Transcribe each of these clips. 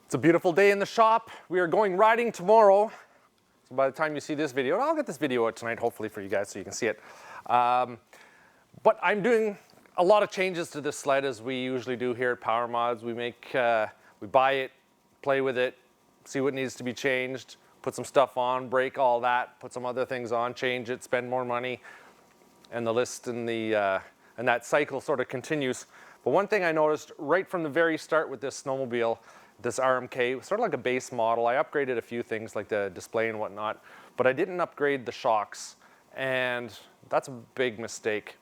It's a beautiful day in the shop. We are going riding tomorrow. So by the time you see this video, and I'll get this video out tonight hopefully for you guys so you can see it. But I'm doing a lot of changes to this sled as we usually do here at PowerModz. We buy it, play with it, see what needs to be changed, put some stuff on, break all that, put some other things on, change it, spend more money, and the list and that cycle sort of continues. But one thing I noticed right from the very start with this snowmobile, this RMK, sort of like a base model. I upgraded a few things like the display and whatnot, but I didn't upgrade the shocks, and that's a big mistake.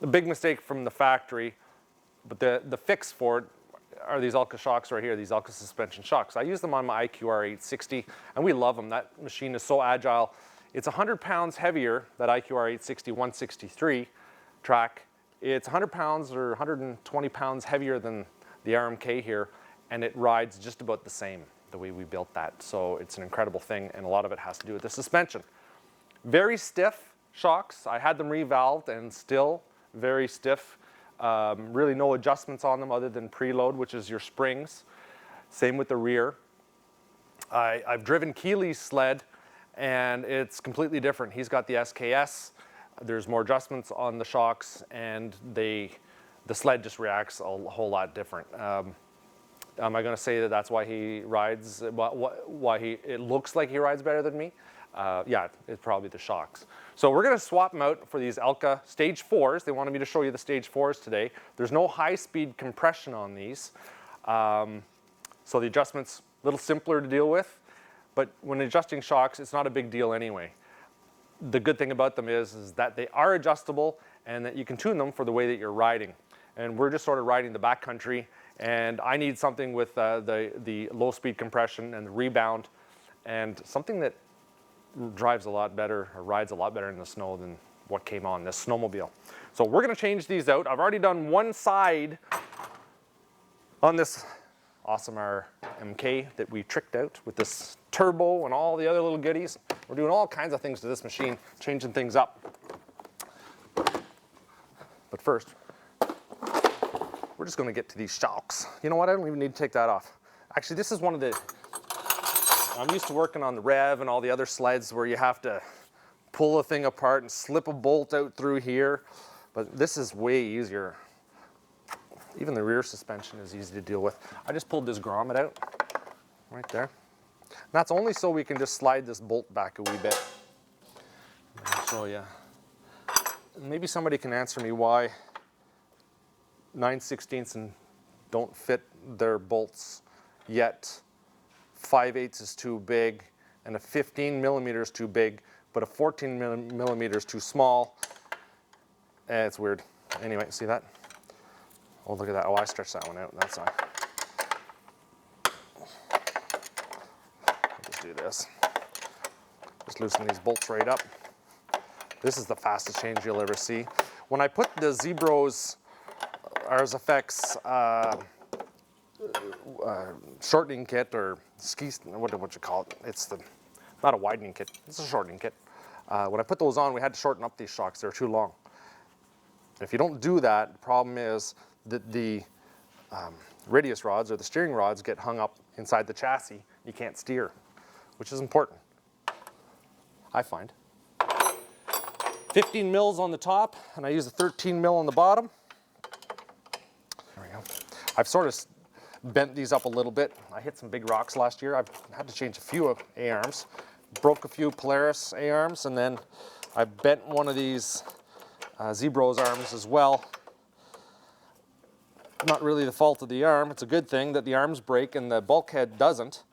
A big mistake from the factory, but the fix for it are these Elka shocks right here, these Elka Suspension shocks. I use them on my IQR 860, and we love them. That machine is so agile. It's 100 pounds heavier, that IQR 860 163 track. It's 100 pounds or 120 pounds heavier than the RMK here, and it rides just about the same the way we built that. So it's an incredible thing, and a lot of it has to do with the suspension. Very stiff shocks. I had them revalved and still very stiff. Really no adjustments on them other than preload, which is your springs. Same with the rear. I've driven Keely's sled, and it's completely different. He's got the SKS. There's more adjustments on the shocks, and the sled just reacts a whole lot different. Am I going to say that that's why he rides, it looks like he rides better than me? Yeah, it's probably the shocks. So we're going to swap them out for these Elka Stage 4s. They wanted me to show you the Stage 4s today. There's no high-speed compression on these. So the adjustment's a little simpler to deal with. But when adjusting shocks, it's not a big deal anyway. The good thing about them is that they are adjustable and that you can tune them for the way that you're riding. And we're just sort of riding the backcountry, and I need something with the low-speed compression and the rebound, and something that drives a lot better or rides a lot better in the snow than what came on this snowmobile. So we're going to change these out. I've already done one side on this awesome RMK that we tricked out with this turbo and all the other little goodies. We're doing all kinds of things to this machine, changing things up. But first, we're just going to get to these shocks. You know what? I don't even need to take that off. Actually, this is one of the, I'm used to working on the Rev and all the other sleds where you have to pull a thing apart and slip a bolt out through here. But this is way easier. Even the rear suspension is easy to deal with. I just pulled this grommet out right there. And that's only so we can just slide this bolt back a wee bit. I'll show you. Maybe somebody can answer me why 9/16 and don't fit their bolts yet. 5/8 is too big, and a 15 millimeter is too big, but a 14 millimeter is too small. It's weird. Anyway, see that? Oh, look at that. Oh, I stretched that one out. That's fine. I'll just do this. Just loosen these bolts right up. This is the fastest change you'll ever see. When I put the Zebro's RSFX shortening kit, or ski, what you call it? It's not a widening kit, it's a shortening kit. When I put those on, we had to shorten up these shocks. They're too long. If you don't do that, the problem is that the radius rods or the steering rods get hung up inside the chassis. You can't steer, which is important, I find. 15 mils on the top, and I use a 13 mil on the bottom. There we go. I've sort of bent these up a little bit. I hit some big rocks last year. I've had to change a few A-arms. Broke a few Polaris A-arms, and then I bent one of these Zebro's arms as well. Not really the fault of the arm. It's a good thing that the arms break and the bulkhead doesn't.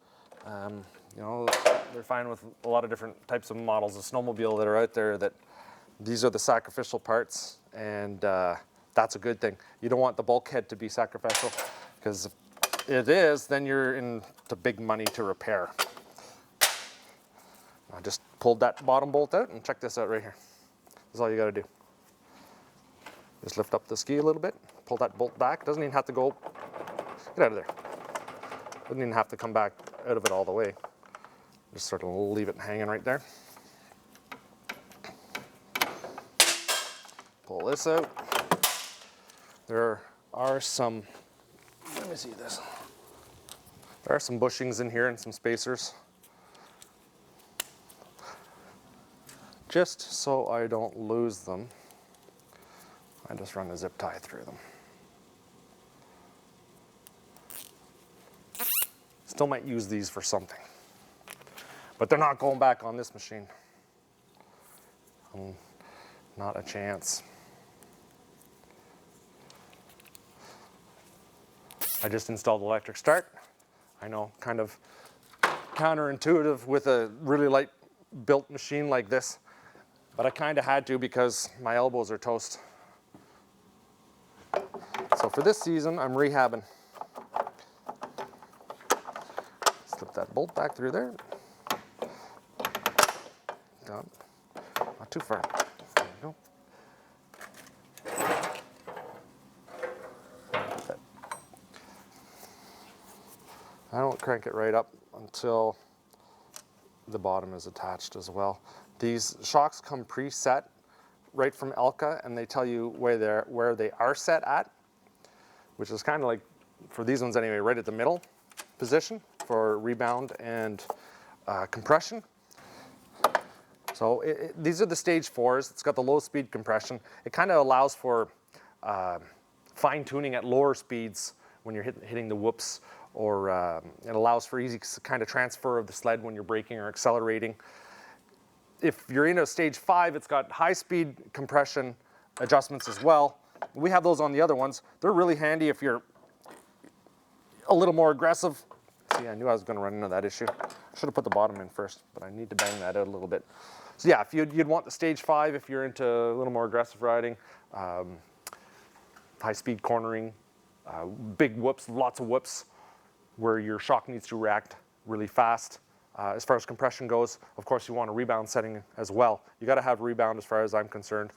You know, they're fine with a lot of different types of models of snowmobile that are out there that these are the sacrificial parts, and that's a good thing. You don't want the bulkhead to be sacrificial, because if it is, then you're into big money to repair. I just pulled that bottom bolt out, and check this out right here. That's all you got to do. Just lift up the ski a little bit, pull that bolt back. Doesn't even have to go, get out of there. Doesn't even have to come back out of it all the way. Just sort of leave it hanging right there. Pull this out. There are some, let me see this. There are some bushings in here and some spacers. Just so I don't lose them, I just run a zip tie through them. Still might use these for something, but they're not going back on this machine. Not a chance. I just installed electric start. I know, kind of counterintuitive with a really light built machine like this, but I kind of had to because my elbows are toast. So for this season, I'm rehabbing. Slip that bolt back through there. Done. Not too far. There we go. I don't crank it right up until the bottom is attached as well. These shocks come preset right from Elka, and they tell you where they are set at, which is kind of like, for these ones anyway, right at the middle position for rebound and compression. So these are the stage 4s. It's got the low speed compression. It kind of allows for fine tuning at lower speeds when you're hitting the whoops, or it allows for easy kind of transfer of the sled when you're braking or accelerating. If you're in a stage 5, it's got high speed compression adjustments as well. We have those on the other ones. They're really handy if you're a little more aggressive. See, I knew I was going to run into that issue. I should have put the bottom in first, but I need to bang that out a little bit. So yeah, if you'd want the stage 5 if you're into a little more aggressive riding, high speed cornering, big whoops, lots of whoops, where your shock needs to react really fast. As far as compression goes, of course you want a rebound setting as well. You got to have rebound as far as I'm concerned.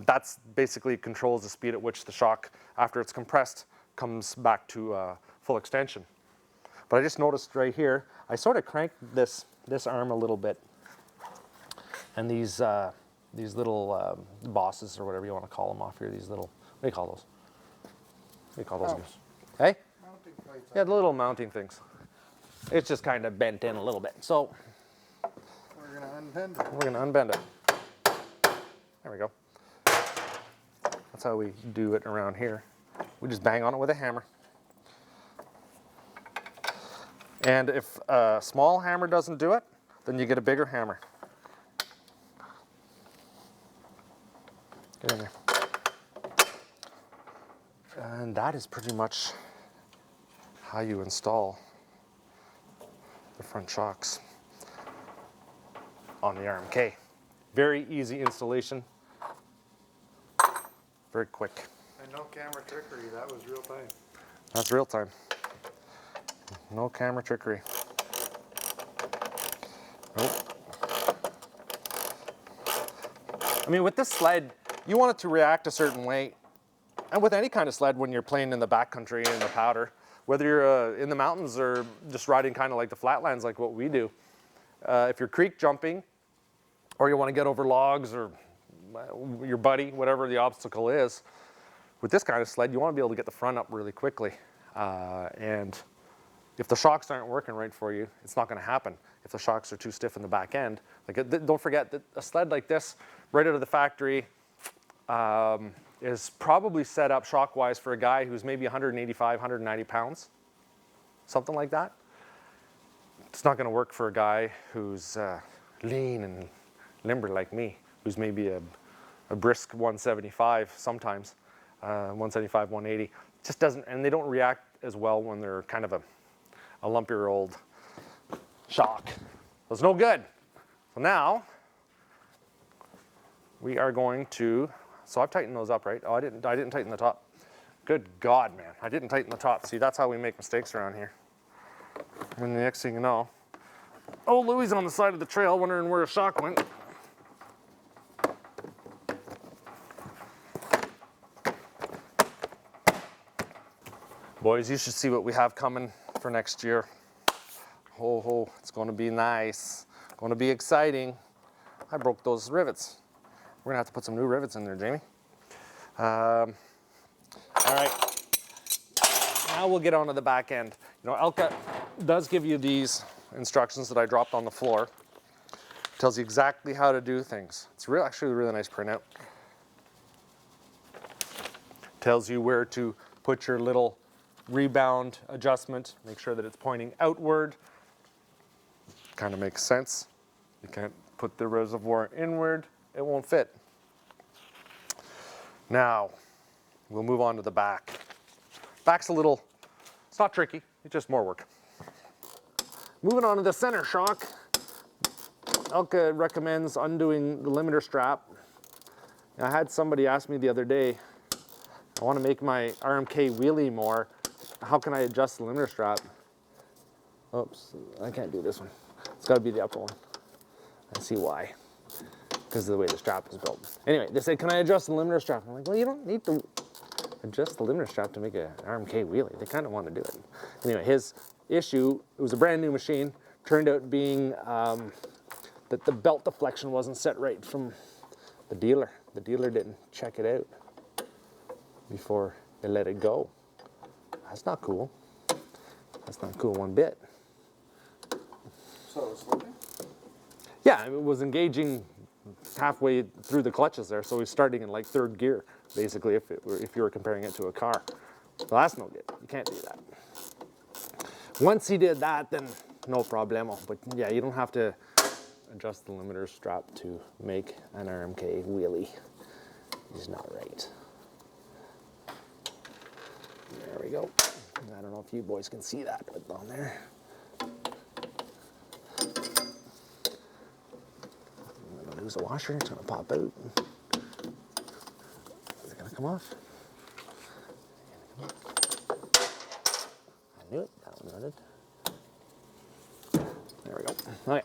That's basically controls the speed at which the shock, after it's compressed, comes back to full extension. But I just noticed right here, I sort of cranked this arm a little bit. And these little bosses, or whatever you want to call them off here, these little, what do you call those? What do you call those guys? Hey? Mounting plates. Yeah, the little mounting things. It's just kind of bent in a little bit. So We're going to unbend it. we're going to unbend it. There we go. That's how we do it around here. We just bang on it with a hammer. And if a small hammer doesn't do it, then you get a bigger hammer. Get in there. And that is pretty much how you install the front shocks on the RMK. Very easy installation, very quick. And no camera trickery, that was real time. That's real time. No camera trickery. Nope. I mean, with this sled, you want it to react a certain way. And with any kind of sled, when you're playing in the backcountry and in the powder, whether you're in the mountains or just riding kind of like the flatlands like what we do, if you're creek jumping or you want to get over logs or your buddy, whatever the obstacle is, with this kind of sled, you want to be able to get the front up really quickly. And if the shocks aren't working right for you, it's not going to happen. If the shocks are too stiff in the back end, don't forget that a sled like this, right out of the factory, is probably set up shock-wise for a guy who's maybe 185, 190 pounds, something like that. It's not going to work for a guy who's lean and limber like me, who's maybe a brisk 175 sometimes, 175, 180. Just doesn't, and they don't react as well when they're kind of a lumpier old shock. So it's no good. So now we are going to. So I've tightened those up, right? Oh, I didn't tighten the top. Good God, man. I didn't tighten the top. See, that's how we make mistakes around here. And the next thing you know, oh, Louie's on the side of the trail wondering where a shock went. Boys, you should see what we have coming for next year. Ho, ho, it's going to be nice. Going to be exciting. I broke those rivets. We're gonna have to put some new rivets in there, Jamie. All right, now we'll get on to the back end. You know, Elka does give you these instructions that I dropped on the floor. Tells you exactly how to do things. It's actually a really nice printout. Tells you where to put your little rebound adjustment. Make sure that it's pointing outward. Kind of makes sense. You can't put the reservoir inward. It won't fit. Now, we'll move on to the back. Back's a little, it's not tricky, it's just more work. Moving on to the center shock. Elka recommends undoing the limiter strap. I had somebody ask me the other day, I want to make my RMK wheelie more. How can I adjust the limiter strap? Oops, I can't do this one. It's got to be the upper one. I see why. Because of the way the strap is built. Anyway, they said, can I adjust the limiter strap? I'm like, well, you don't need to adjust the limiter strap to make an RMK wheelie. They kind of want to do it. Anyway, his issue, it was a brand new machine, turned out being that the belt deflection wasn't set right from the dealer. The dealer didn't check it out before they let it go. That's not cool. That's not cool one bit. So it was slipping? Yeah, it was engaging halfway through the clutches there, so he's starting in like third gear, basically, if you were comparing it to a car. Well, that's no good. You can't do that. Once he did that, then no problemo. But yeah, you don't have to adjust the limiter strap to make an RMK wheelie. It's not right. There we go. I don't know if you boys can see that, but down there. I'm gonna lose a washer, it's gonna pop out. Is it gonna come off? I knew it, that one running. There we go. Okay,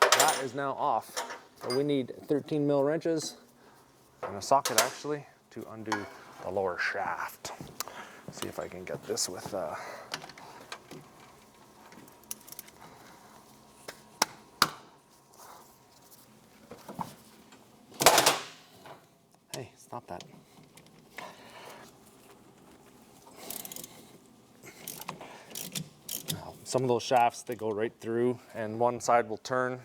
that is now off. So we need 13 mil wrenches and a socket actually to undo the lower shaft. See if I can get this with hey, stop that. Now, some of those shafts, they go right through and one side will turn.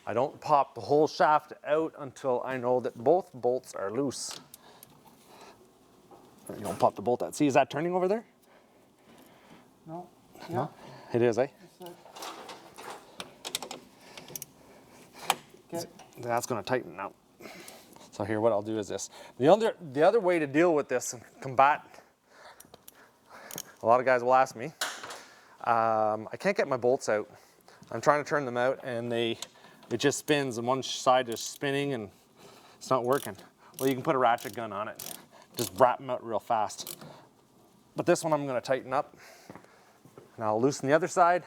I don't pop the whole shaft out until I know that both bolts are loose. You don't pop the bolt out. See, is that turning over there? No. Yeah. No? It is, eh? Okay. That's going to tighten now. So here, what I'll do is this. The other way to deal with this and combat, a lot of guys will ask me, I can't get my bolts out. I'm trying to turn them out and it just spins and one side is spinning and it's not working. Well, you can put a ratchet gun on it. Just wrap them out real fast. But this one I'm going to tighten up. And I'll loosen the other side.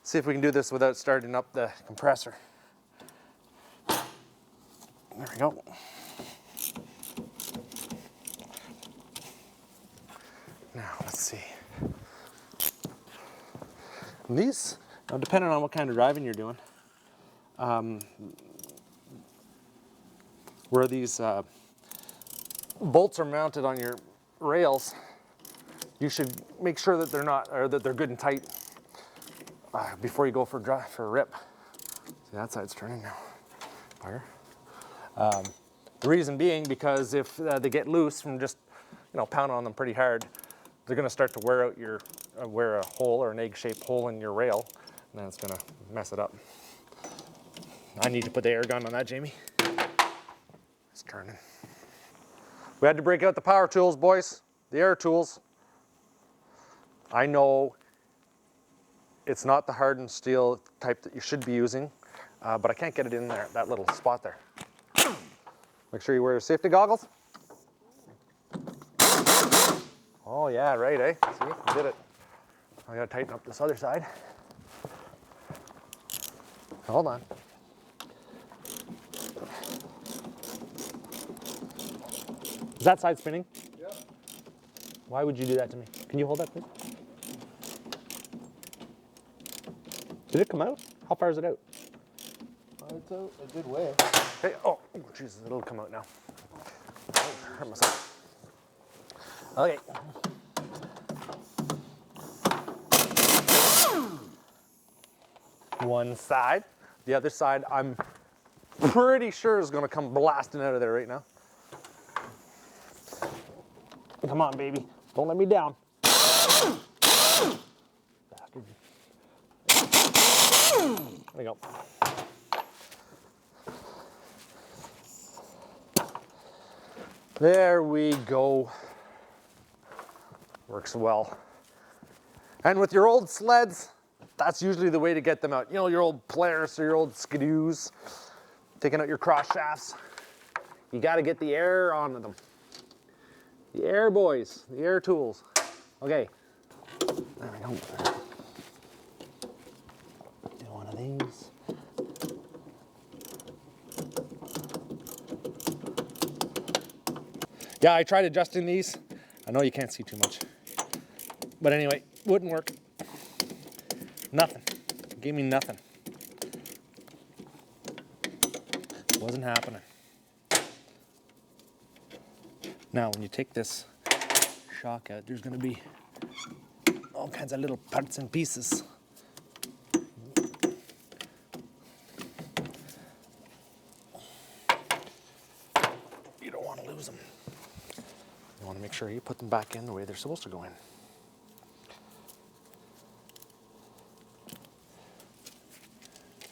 See if we can do this without starting up the compressor. There we go. Now, let's see. And these, now depending on what kind of driving you're doing, where these bolts are mounted on your rails, you should make sure that they're not, or that they're good and tight before you go for a rip. See, that side's turning now. Fire. The reason being because if they get loose from just, pounding on them pretty hard, they're going to start to wear out your, wear a hole or an egg-shaped hole in your rail, and then it's going to mess it up. I need to put the air gun on that, Jamie. It's turning. We had to break out the power tools, boys, the air tools. I know it's not the hardened steel type that you should be using, but I can't get it in there, that little spot there. Make sure you wear your safety goggles. Oh yeah, right, eh? See, I did it. I gotta tighten up this other side. Hold on. Is that side spinning? Yep. Why would you do that to me? Can you hold that, please? Did it come out? How far is it out? It's out a good way. Hey, oh, Jesus, it'll come out now. Oh, hurt myself. Okay. one side. The other side, I'm pretty sure is gonna come blasting out of there right now. Come on, baby. Don't let me down. There we go. There we go. Works well. And with your old sleds, that's usually the way to get them out. You know, your old Polaris or your old Skidoos, taking out your cross shafts. You gotta get the air onto them. The air boys, the air tools. Okay, there we go. Do one of these. Yeah, I tried adjusting these. I know you can't see too much. But anyway, wouldn't work. Nothing. Gave me nothing. Wasn't happening. Now, when you take this shock out, there's going to be all kinds of little parts and pieces. You don't want to lose them. You want to make sure you put them back in the way they're supposed to go in.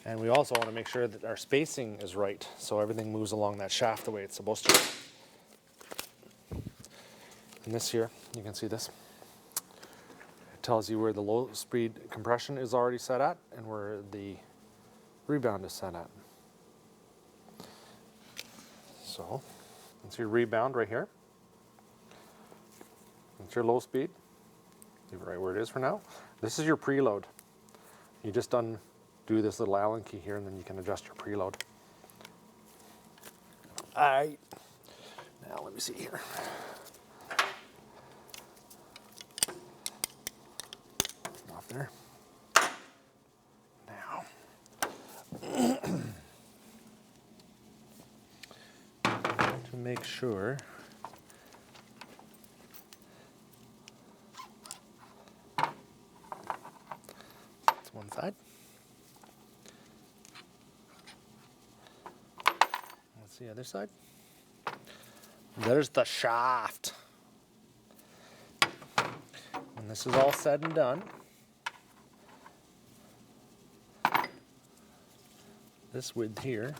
And we also want to make sure that our spacing is right, so everything moves along that shaft the way it's supposed to. And this here, you can see this. It tells you where the low speed compression is already set at and where the rebound is set at. So, that's your rebound right here. That's your low speed. Leave it right where it is for now. This is your preload. You just undo this little Allen key here and then you can adjust your preload. Alright, now let me see here. Off there. Now, to make sure that's one side. Let's see the other side. There's the shaft. When this is all said and done, this width here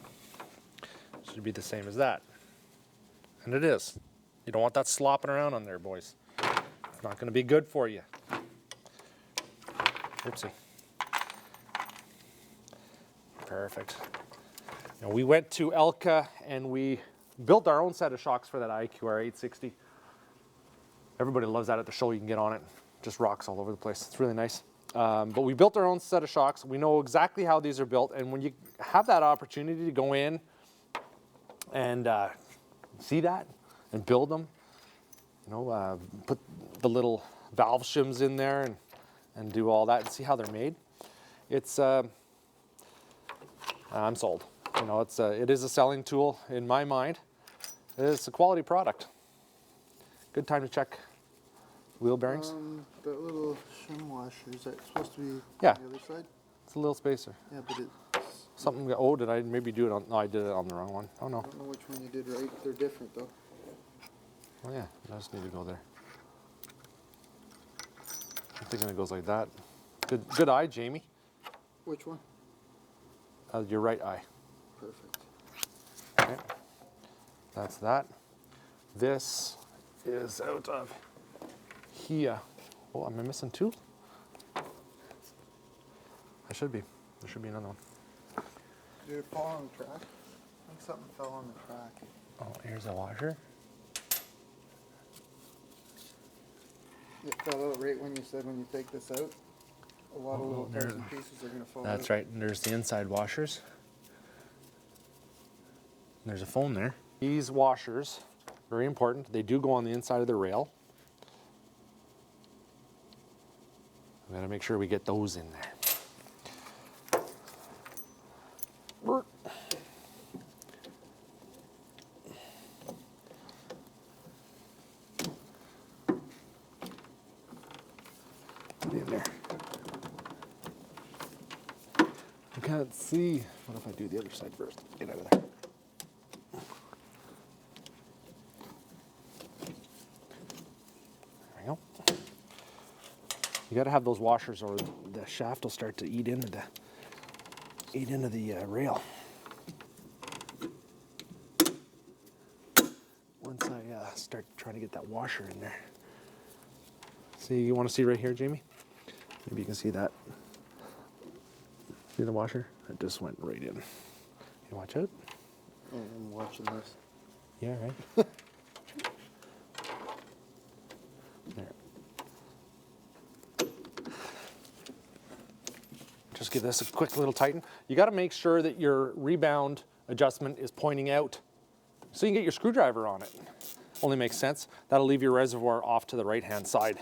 should be the same as that. And it is. You don't want that slopping around on there, boys. It's not going to be good for you. Oopsie. Perfect. Now we went to Elka and we built our own set of shocks for that IQR 860. Everybody loves that at the show. You can get on it. Just rocks all over the place. It's really nice. But we built our own set of shocks. We know exactly how these are built. And when you have that opportunity to go in and see that and build them, you know, put the little valve shims in there and do all that and see how they're made, it's, I'm sold. You know, it is a selling tool in my mind. It's a quality product. Good time to check wheel bearings. That little shim washer, is that supposed to be on Yeah. the other side? It's a little spacer. Yeah, but it's... Something, oh, did I maybe do it on, no, I did it on the wrong one. Oh no. I don't know which one you did right. They're different though. Oh yeah, I just need to go there. I'm thinking it goes like that. Good eye, Jamie. Which one? Your right eye. Perfect. Okay. That's that. This is out of here. Oh, am I missing two? I should be. There should be another one. Did it fall on the track? I think something fell on the track. Oh, here's a washer. It fell out right when you said when you take this out. A lot of little parts there- and pieces are going to fall out. That's right. And there's the inside washers. There's a phone there. These washers, very important. They do go on the inside of the rail. We gotta make sure we get those in there. Put it in there. can't see. What if I do the other side first? Get out of there. There we go. You got to have those washers, or the shaft will start to eat into the rail. Once I start trying to get that washer in there. See, you want to see right here, Jamie? Maybe you can see that. See the washer? It just went right in. You watch out. I'm watching this. Yeah, right. There. Just give this a quick little tighten. You got to make sure that your rebound adjustment is pointing out so you can get your screwdriver on it. Only makes sense. That'll leave your reservoir off to the right-hand side.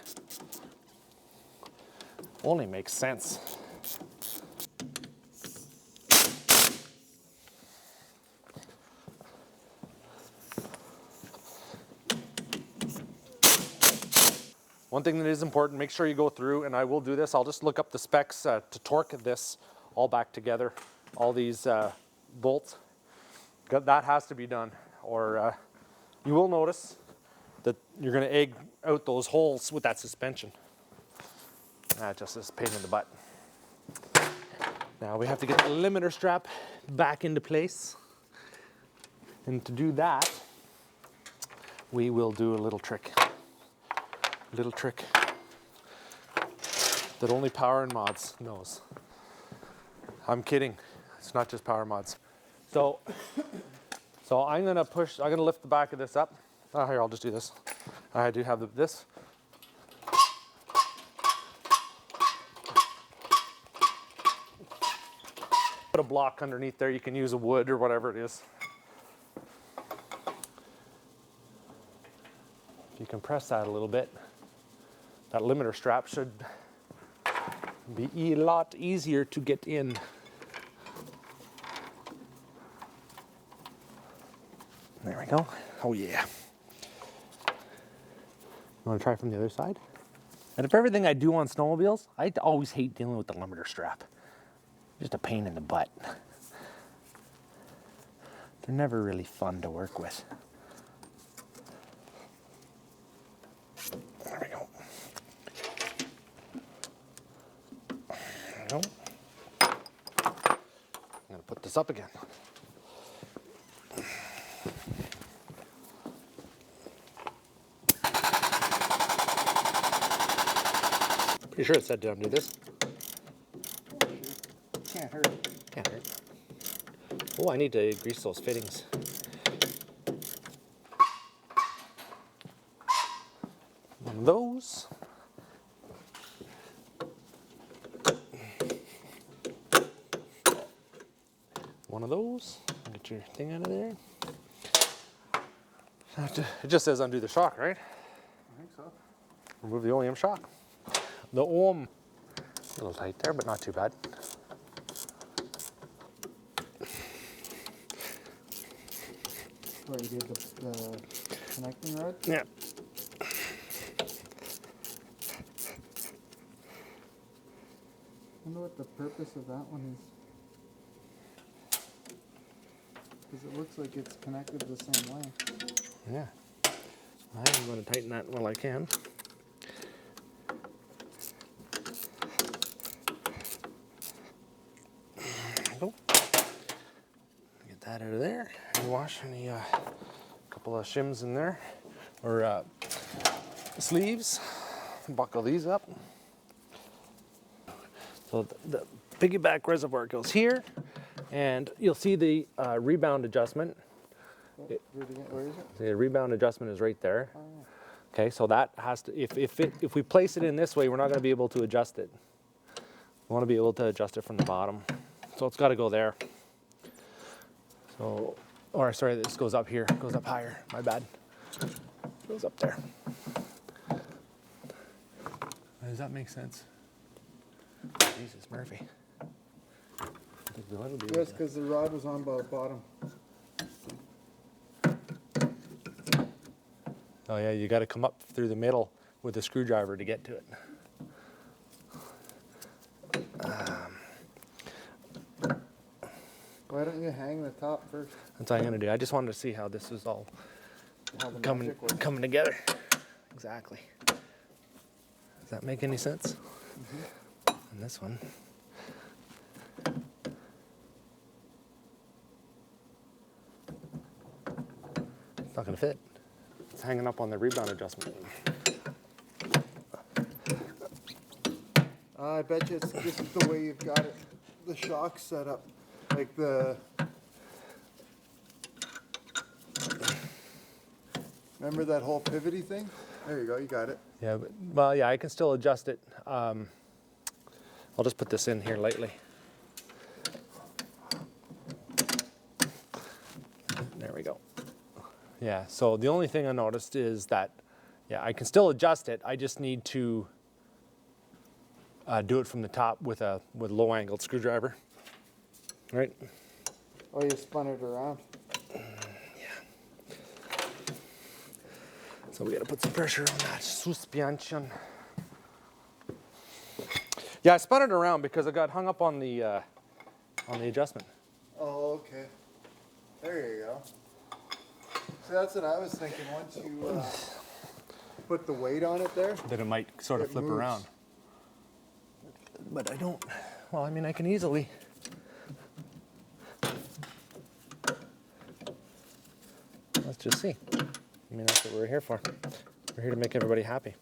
Only makes sense. One thing that is important, make sure you go through, and I will do this, I'll just look up the specs to torque this all back together, all these bolts. That has to be done, or you will notice that you're going to egg out those holes with that suspension. That just is a pain in the butt. Now we have to get the limiter strap back into place. And to do that, we will do a little trick. Little trick that only PowerModz knows. I'm kidding. It's not just PowerModz. So I'm gonna lift the back of this up. Oh, here, I'll just do this. I do have this. Put a block underneath there. You can use a wood or whatever it is. If you compress that a little bit, that limiter strap should be a lot easier to get in. There we go. Oh yeah. You want to try from the other side? And if everything I do on snowmobiles, I always hate dealing with the limiter strap. Just a pain in the butt. They're never really fun to work with. There we go. There we go. I'm going to put this up again. Pretty sure it said to undo this. Can't hurt. Can't hurt. Oh, I need to grease those fittings. One of those. One of those. Get your thing out of there. It just says undo the shock, right? I think so. Remove the OEM shock. The OEM, a little tight there, but not too bad. What, you did the connecting rod? Yeah. I wonder what the purpose of that one is. Because it looks like it's connected the same way. Yeah. I'm going to tighten that while I can. There we go. Get that out of there. And wash any couple of shims in there, or sleeves. Buckle these up. So the piggyback reservoir goes here, and you'll see the rebound adjustment. Where is it? The rebound adjustment is right there. Oh, yeah. Okay, so that has to, if we place it in this way, we're not going to be able to adjust it. We want to be able to adjust it from the bottom. So it's got to go there. So, or sorry, this goes up here, it goes up higher, my bad. It goes up there. Does that make sense? Jesus, Murphy. Yes, because the rod was on the bottom. Oh yeah, you got to come up through the middle with a screwdriver to get to it. Why don't you hang the top first? That's what I'm gonna do. I just wanted to see how this is all How the coming magic works. together. Exactly. Does that make any sense? Mm-hmm. And this one. It's not gonna fit. It's hanging up on the rebound adjustment. I bet you this is the way you've got it. The shock set up, like the. Remember that whole pivoty thing? There you go. You got it. Yeah, but, well, yeah, I can still adjust it. I'll just put this in here lightly. There we go. Yeah, so the only thing I noticed is that, yeah, I can still adjust it. I just need to do it from the top with a low-angled screwdriver. Right? Oh, you spun it around. So we got to put some pressure on that suspension. Yeah, I spun it around because I got hung up on the adjustment. Oh, okay. There you go. So that's what I was thinking. Once you put the weight on it there, That it might sort of It flip moves. around. But I don't. Well, I mean, I can easily. Let's just see. I mean, that's what we're here for. We're here to make everybody happy.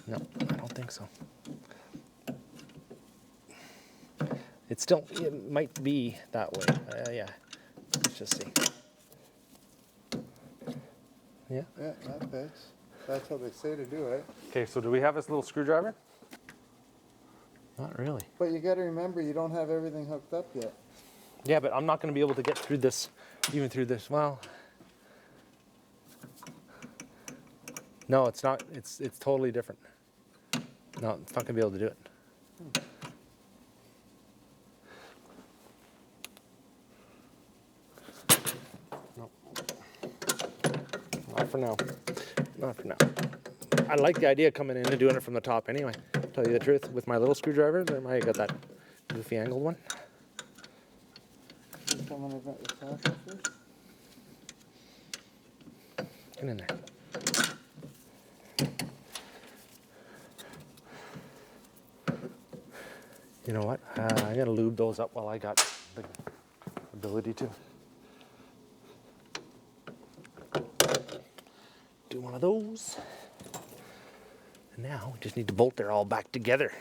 No, I don't think so. It might be that way. Yeah, let's just see. Yeah. yeah, that fits. That's how they say to do it. Okay, so do we have this little screwdriver? Not really. But you got to remember, you don't have everything hooked up yet. Yeah, but I'm not going to be able to get through this, even through this. Well, no, it's not. It's totally different. No, it's not going to be able to do it. No. Not for now. Not for now. I like the idea of coming in and doing it from the top anyway. Tell you the truth, with my little screwdriver, there might got that goofy angled one. Coming in at the top first. Get in there. You know what? I gotta lube those up while I got the ability to. Do one of those. And now we just need to bolt there all back together.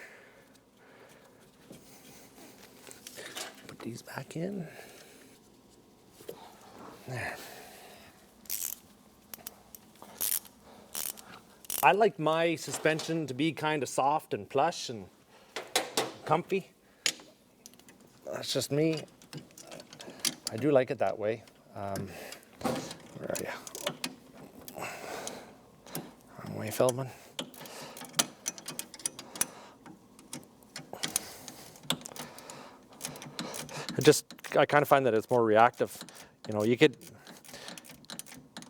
Put these back in. There. I like my suspension to be kind of soft and plush and comfy. That's just me. I do like it that way. Where are you? Wrong way, Feldman. I kind of find that it's more reactive. You know, you could,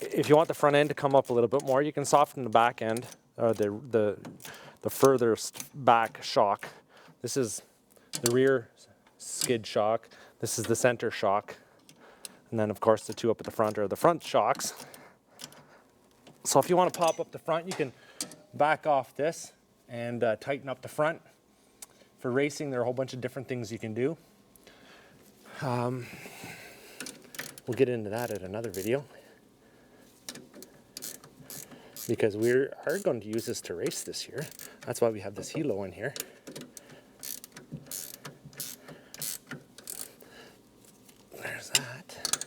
if you want the front end to come up a little bit more, you can soften the back end, or the furthest back shock. This is the rear skid shock. This is the center shock. And then of course the two up at the front are the front shocks. So if you want to pop up the front, you can back off this and tighten up the front. For racing, there are a whole bunch of different things you can do. We'll get into that at another video, because we are going to use this to race this year. That's why we have this helo in here. There's that.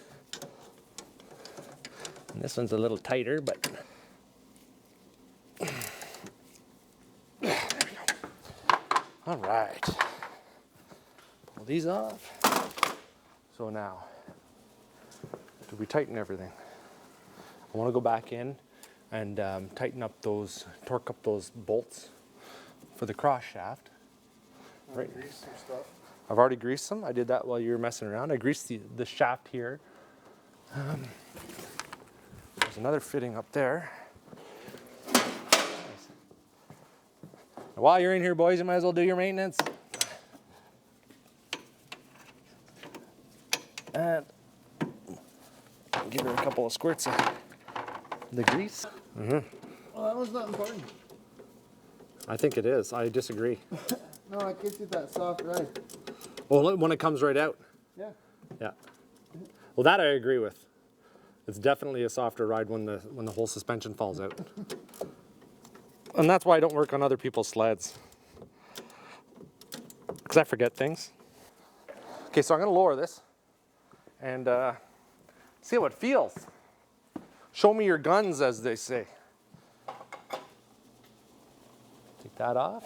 And this one's a little tighter, but there we go. All right. Pull these off. So now, do we tighten everything? I want to go back in and tighten up those, torque up those bolts for the cross shaft. Right. Grease some stuff. I've already greased them. I did that while you were messing around. I greased the shaft here There's another fitting up there. While you're in here, boys, you might as well do your maintenance. And give her a couple of squirts of the grease. Well, that was not important. I think it is. I disagree. No, it gives you that soft ride. Well, when it comes right out. Yeah. Yeah. Well, that I agree with. It's definitely a softer ride when the whole suspension falls out. And that's why I don't work on other people's sleds. Because I forget things. Okay, so I'm going to lower this and see how it feels. Show me your guns, as they say. Take that off.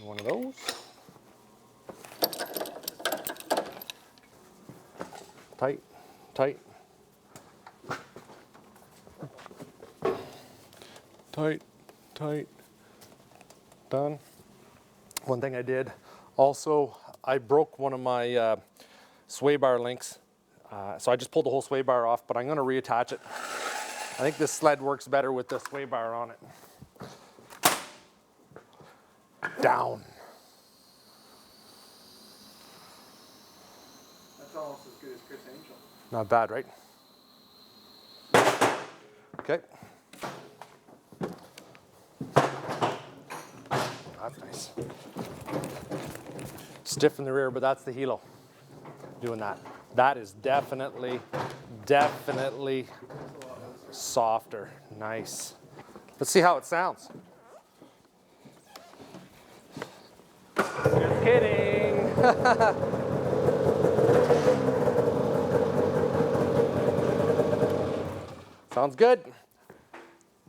One of those. Tight, tight. Tight, tight. Done. One thing I did also, I broke one of my sway bar links. So I just pulled the whole sway bar off, but I'm going to reattach it. I think this sled works better with the sway bar on it. Down. That's almost as good as Chris Angel. Not bad, right? Okay. That's nice. Stiff in the rear, but that's the helo doing that. That is definitely softer. Nice. Let's see how it sounds. Just kidding. Sounds good.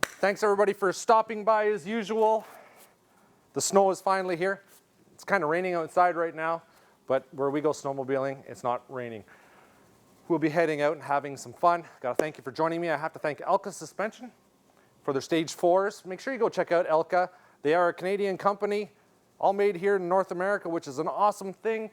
Thanks everybody for stopping by as usual. The snow is finally here. It's kind of raining outside right now, but where we go snowmobiling, it's not raining. We'll be heading out and having some fun. Gotta thank you for joining me. I have to thank Elka Suspension for their Stage 4s. Make sure you go check out Elka. They are a Canadian company, all made here in North America, which is an awesome thing.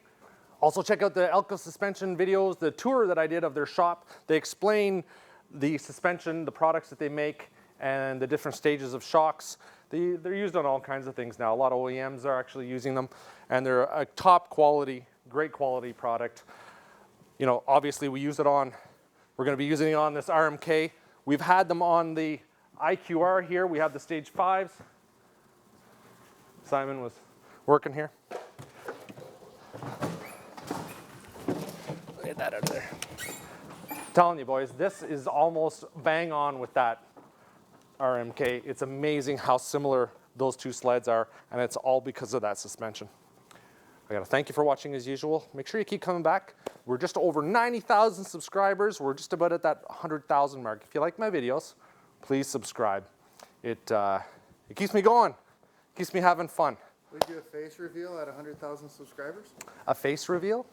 Also check out the Elka Suspension videos, the tour that I did of their shop. They explain the suspension, the products that they make, and the different stages of shocks. They're used on all kinds of things now. A lot of OEMs are actually using them, and they're a top quality, great quality product. You know, obviously we're going to be using it on this RMK. We've had them on the IQR here. We have the Stage 5s. Simon was working here. Get that out of there. Telling you boys, this is almost bang on with that RMK. It's amazing how similar those two sleds are, and it's all because of that suspension. I gotta thank you for watching as usual. Make sure you keep coming back. We're just over 90,000 subscribers. We're just about at that 100,000 mark. If you like my videos, please subscribe. It keeps me going, keeps me having fun. We do a face reveal at 100,000 subscribers. A face reveal?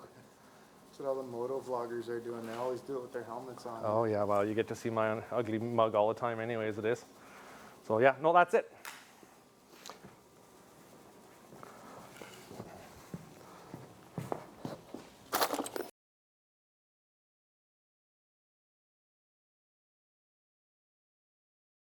That's what all the moto vloggers are doing. They always do it with their helmets on. Oh yeah, well you get to see my ugly mug all the time anyway as it is. So yeah, no, that's it.